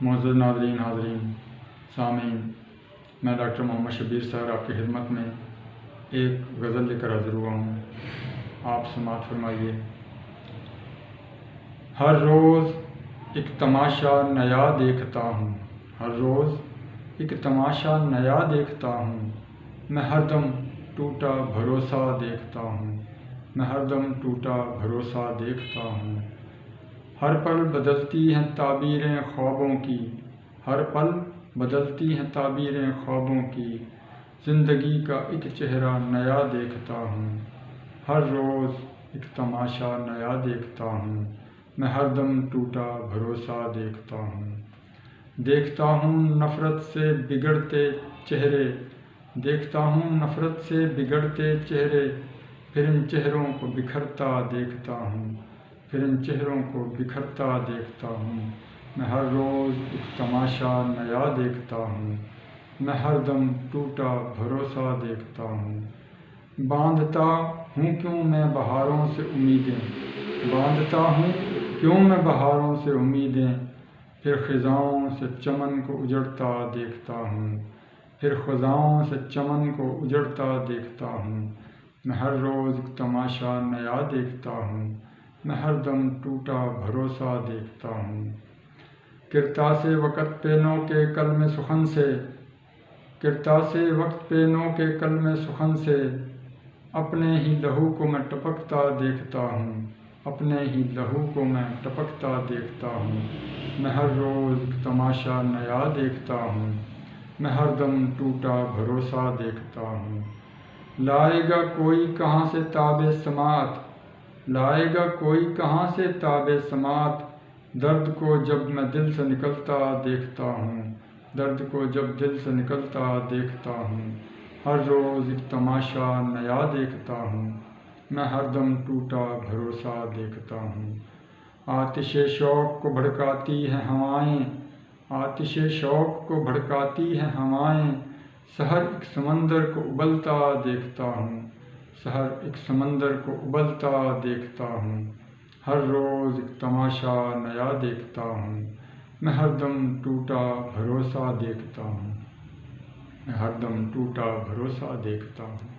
معزز ناظرین، حاضرین، سامعین، میں ڈاکٹر محمد شبیر سر آپ کی خدمت میں ایک غزل لے کر حاضر ہوا ہوں، آپ سماعت فرمائیے۔ ہر روز ایک تماشا نیا دیکھتا ہوں، ہر روز ایک تماشا نیا دیکھتا ہوں، میں ہر دم ٹوٹا بھروسہ دیکھتا ہوں، میں ہر دم ٹوٹا بھروسہ دیکھتا ہوں۔ ہر پل بدلتی ہیں تعبیریں خوابوں کی، ہر پل بدلتی ہیں تعبیریں خوابوں کی، زندگی کا ایک چہرہ نیا دیکھتا ہوں، ہر روز ایک تماشا نیا دیکھتا ہوں، میں ہر دم ٹوٹا بھروسہ دیکھتا ہوں۔ دیکھتا ہوں نفرت سے بگڑتے چہرے، دیکھتا ہوں نفرت سے بگڑتے چہرے، پھر ان چہروں کو بکھرتا دیکھتا ہوں، پھر ان چہروں کو بکھرتا دیکھتا ہوں، میں ہر روز ایک تماشا نیا دیکھتا ہوں، میں ہر دم ٹوٹا بھروسہ دیکھتا ہوں۔ باندھتا ہوں کیوں میں بہاروں سے امیدیں، باندھتا ہوں کیوں میں بہاروں سے امیدیں، پھر خزاؤں سے چمن کو اجڑتا دیکھتا ہوں، پھر خزاؤں سے چمن کو اجڑتا دیکھتا ہوں، میں ہر روز ایک تماشا نیا دیکھتا ہوں، میں ہر دم ٹوٹا بھروسہ دیکھتا ہوں۔ کرتاس وقت پہ نو کے کلم سخن سے، کرتاس وقت پہ نو کے کلم سخن سے، اپنے ہی لہو کو میں ٹپکتا دیکھتا ہوں، اپنے ہی لہو کو میں ٹپکتا دیکھتا ہوں، میں ہر روز ایک تماشا نیا دیکھتا ہوں، میں ہر دم ٹوٹا بھروسہ دیکھتا ہوں۔ لائے گا کوئی کہاں سے تاب سماعت، لائے گا کوئی کہاں سے تاب سماعت، درد کو جب میں دل سے نکلتا دیکھتا ہوں، درد کو جب دل سے نکلتا دیکھتا ہوں، ہر روز ایک تماشا نیا دیکھتا ہوں، میں ہر دم ٹوٹا بھروسہ دیکھتا ہوں۔ آتش شوق کو بھڑکاتی ہیں ہوائیں، آتش شوق کو بھڑکاتی ہیں ہوائیں، سحر ایک سمندر کو ابلتا دیکھتا ہوں، سحر ایک سمندر کو ابلتا دیکھتا ہوں، ہر روز ایک تماشا نیا دیکھتا ہوں، میں ہر دم ٹوٹا بھروسہ دیکھتا ہوں، میں ہر دم ٹوٹا بھروسہ دیکھتا ہوں۔